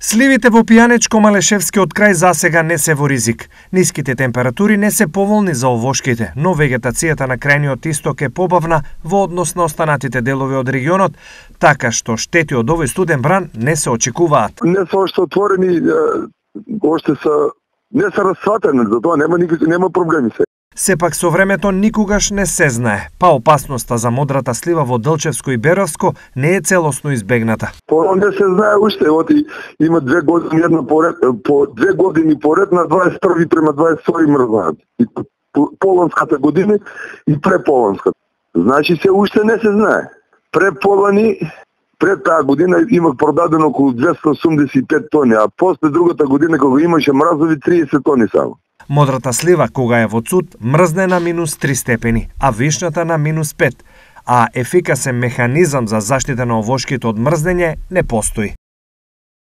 Сливите во Пијанечко-Малешевскиот крај засега не се во ризик. Ниските температури не се поволни за овошките, но вегетацијата на крајниот исток е побавна во однос на останатите делови од регионот, така што штети од овој студен бран не се очекуваат. Не се уште отворени, не се расцватени, за тоа нема проблеми се. Сепак со времето никогаш не се знае, па опасноста за модрата слива во Делчевско и Беровско не е целосно избегната. Не се знае уште, има 2 години по 2 години поред на 21 према 22 мрзнат. И полонската година и преполонската. Значи се уште не се знае. Пред таа година имах продадено околу 285 тони, а после другата година кога имаше мразови 30 тони само. Модрата слива, кога е во цуд, мрзне на -3 степени, а вишната на -5, а ефикасен механизам за заштита на овошките од мрзнење не постои.